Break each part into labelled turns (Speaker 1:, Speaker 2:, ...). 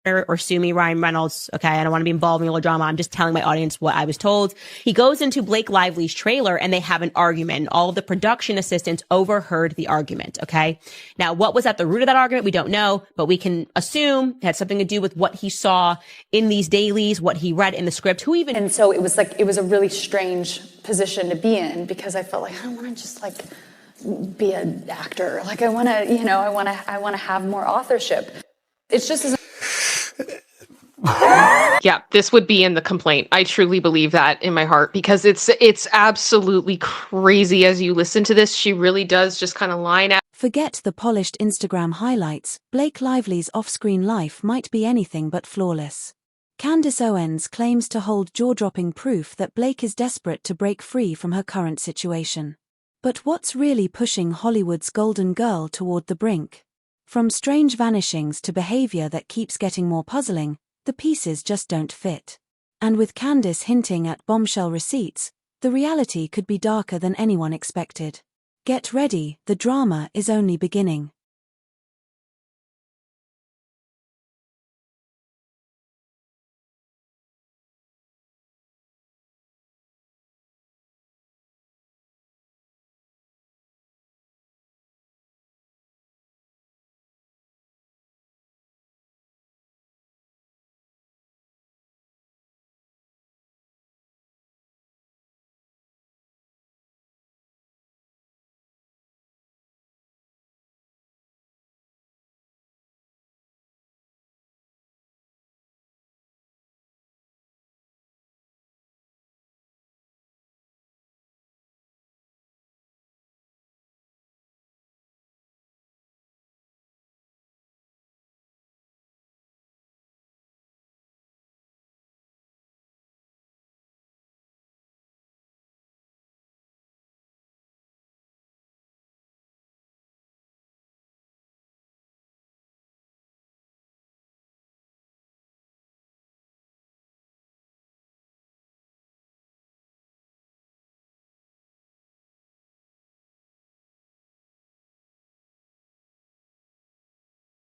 Speaker 1: or sue me, Ryan Reynolds. Okay, I don't want to be involved in all the drama. I'm just telling my audience what I was told. He goes into Blake Lively's trailer and they have an argument. And all of the production assistants overheard the argument. Okay, now what was at the root of that argument? We don't know, but we can assume it had something to do with what he saw in these dailies, what he read in the script. Who even?
Speaker 2: And so it was a really strange position to be in, because I felt like I don't want to just be an actor. I want to have more authorship. It's just as
Speaker 3: Yeah, this would be in the complaint. I truly believe that in my heart, because it's absolutely crazy as you listen to this. She really does just kind of line out.
Speaker 4: Forget the polished Instagram highlights. Blake Lively's off-screen life might be anything but flawless. Candace Owens claims to hold jaw-dropping proof that Blake is desperate to break free from her current situation. But what's really pushing Hollywood's golden girl toward the brink? From strange vanishings to behavior that keeps getting more puzzling, the pieces just don't fit. And with Candace hinting at bombshell receipts, the reality could be darker than anyone expected. Get ready, the drama is only beginning.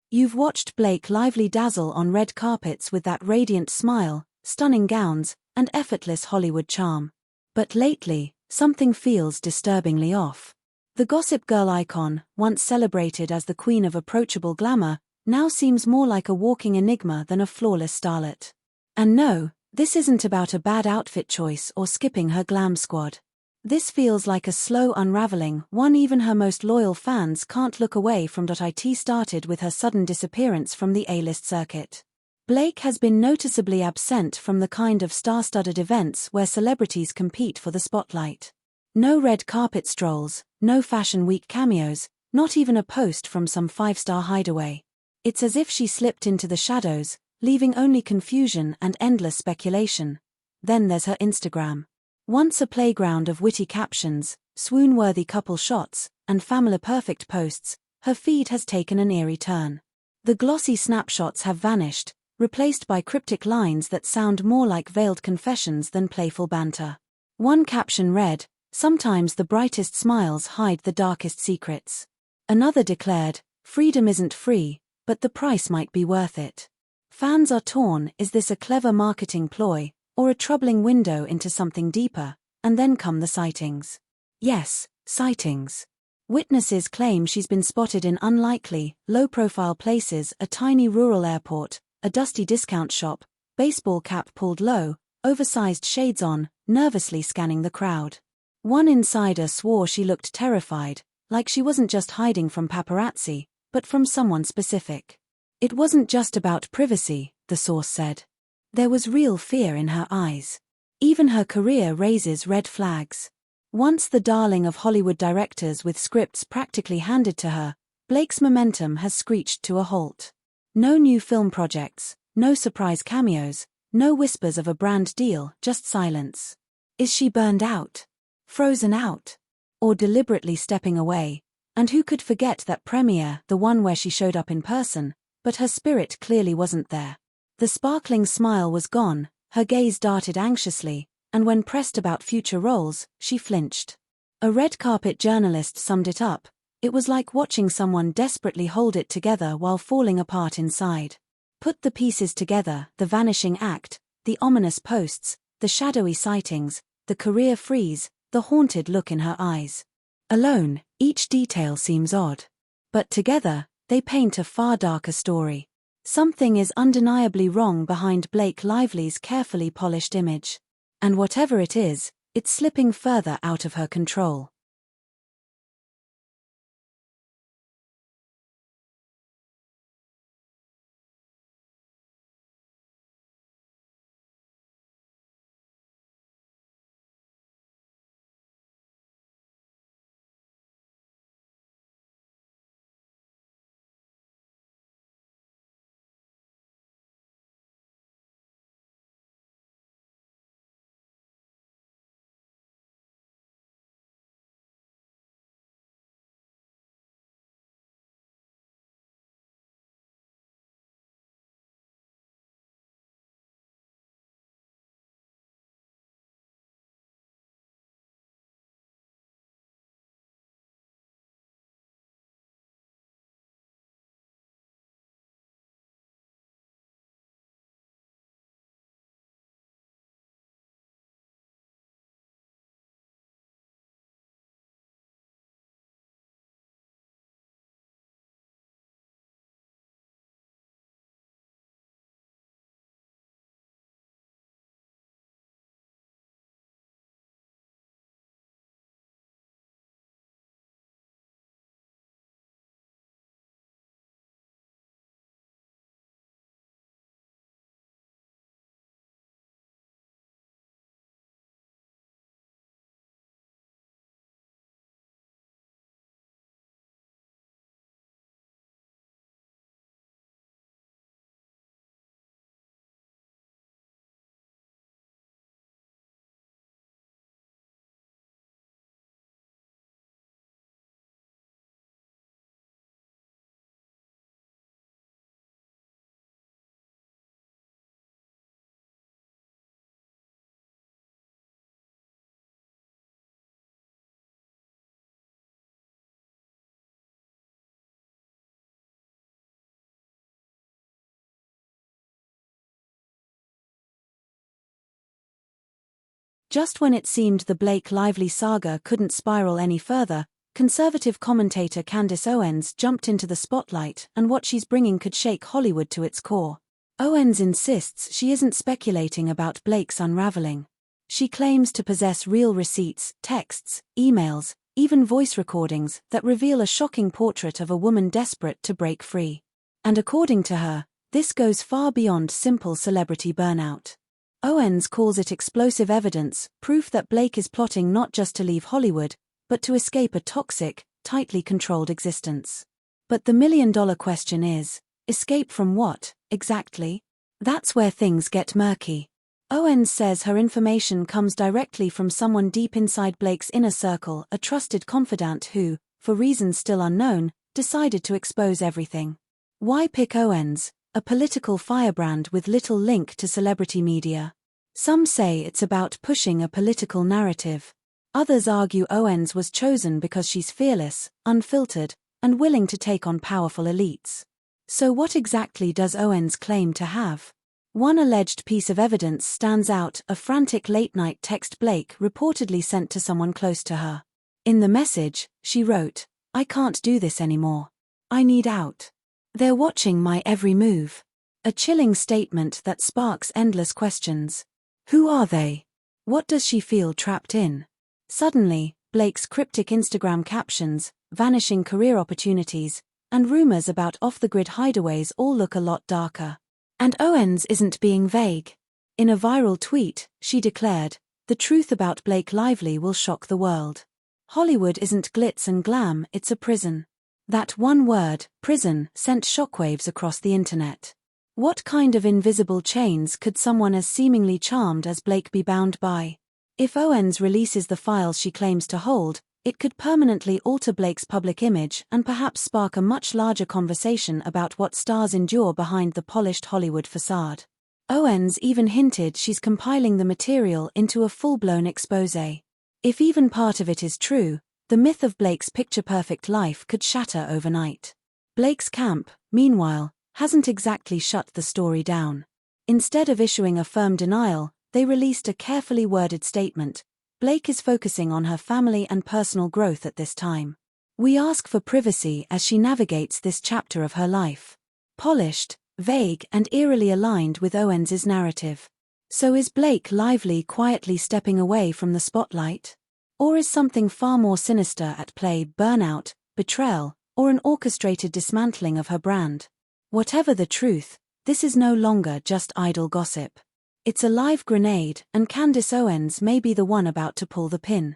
Speaker 4: You've watched Blake Lively dazzle on red carpets with that radiant smile, stunning gowns, and effortless Hollywood charm. But lately, something feels disturbingly off. The Gossip Girl icon, once celebrated as the queen of approachable glamour, now seems more like a walking enigma than a flawless starlet. And no, this isn't about a bad outfit choice or skipping her glam squad. This feels like a slow unraveling, one even her most loyal fans can't look away from. It started with her sudden disappearance from the A-list circuit. Blake has been noticeably absent from the kind of star-studded events where celebrities compete for the spotlight. No red carpet strolls, no Fashion Week cameos, not even a post from some five-star hideaway. It's as if she slipped into the shadows, leaving only confusion and endless speculation. Then there's her Instagram. Once a playground of witty captions, swoon-worthy couple shots, and family-perfect posts, her feed has taken an eerie turn. The glossy snapshots have vanished, replaced by cryptic lines that sound more like veiled confessions than playful banter. One caption read, "Sometimes the brightest smiles hide the darkest secrets." Another declared, "Freedom isn't free, but the price might be worth it." Fans are torn. Is this a clever marketing ploy, or a troubling window into something deeper? And then come the sightings. Yes, sightings. Witnesses claim she's been spotted in unlikely, low-profile places: a tiny rural airport, a dusty discount shop, baseball cap pulled low, oversized shades on, nervously scanning the crowd. One insider swore she looked terrified, like she wasn't just hiding from paparazzi, but from someone specific. It wasn't just about privacy, the source said. There was real fear in her eyes. Even her career raises red flags. Once the darling of Hollywood directors with scripts practically handed to her, Blake's momentum has screeched to a halt. No new film projects, no surprise cameos, no whispers of a brand deal, just silence. Is she burned out? Frozen out? Or deliberately stepping away? And who could forget that premiere, the one where she showed up in person, but her spirit clearly wasn't there. The sparkling smile was gone, her gaze darted anxiously, and when pressed about future roles, she flinched. A red carpet journalist summed it up: "It was like watching someone desperately hold it together while falling apart inside." Put the pieces together, the vanishing act, the ominous posts, the shadowy sightings, the career freeze, the haunted look in her eyes. Alone, each detail seems odd. But together, they paint a far darker story. Something is undeniably wrong behind Blake Lively's carefully polished image. And whatever it is, it's slipping further out of her control. Just when it seemed the Blake Lively saga couldn't spiral any further, conservative commentator Candace Owens jumped into the spotlight, and what she's bringing could shake Hollywood to its core. Owens insists she isn't speculating about Blake's unraveling. She claims to possess real receipts, texts, emails, even voice recordings that reveal a shocking portrait of a woman desperate to break free. And according to her, this goes far beyond simple celebrity burnout. Owens calls it explosive evidence, proof that Blake is plotting not just to leave Hollywood, but to escape a toxic, tightly controlled existence. But the million-dollar question is, escape from what, exactly? That's where things get murky. Owens says her information comes directly from someone deep inside Blake's inner circle, a trusted confidant who, for reasons still unknown, decided to expose everything. Why pick Owens, a political firebrand with little link to celebrity media? Some say it's about pushing a political narrative. Others argue Owens was chosen because she's fearless, unfiltered, and willing to take on powerful elites. So what exactly does Owens claim to have? One alleged piece of evidence stands out, a frantic late-night text Blake reportedly sent to someone close to her. In the message, she wrote, "I can't do this anymore. I need out. They're watching my every move." A chilling statement that sparks endless questions. Who are they? What does she feel trapped in? Suddenly, Blake's cryptic Instagram captions, vanishing career opportunities, and rumors about off-the-grid hideaways all look a lot darker. And Owens isn't being vague. In a viral tweet, she declared, "The truth about Blake Lively will shock the world. Hollywood isn't glitz and glam, it's a prison." That one word, prison, sent shockwaves across the internet. What kind of invisible chains could someone as seemingly charmed as Blake be bound by? If Owens releases the files she claims to hold, it could permanently alter Blake's public image and perhaps spark a much larger conversation about what stars endure behind the polished Hollywood facade. Owens even hinted she's compiling the material into a full-blown exposé. If even part of it is true, the myth of Blake's picture-perfect life could shatter overnight. Blake's camp, meanwhile, hasn't exactly shut the story down. Instead of issuing a firm denial, they released a carefully worded statement. Blake is focusing on her family and personal growth at this time. We ask for privacy as she navigates this chapter of her life. Polished, vague, and eerily aligned with Owens' narrative. So is Blake Lively quietly stepping away from the spotlight? Or is something far more sinister at play: burnout, betrayal, or an orchestrated dismantling of her brand? Whatever the truth, this is no longer just idle gossip. It's a live grenade, and Candace Owens may be the one about to pull the pin.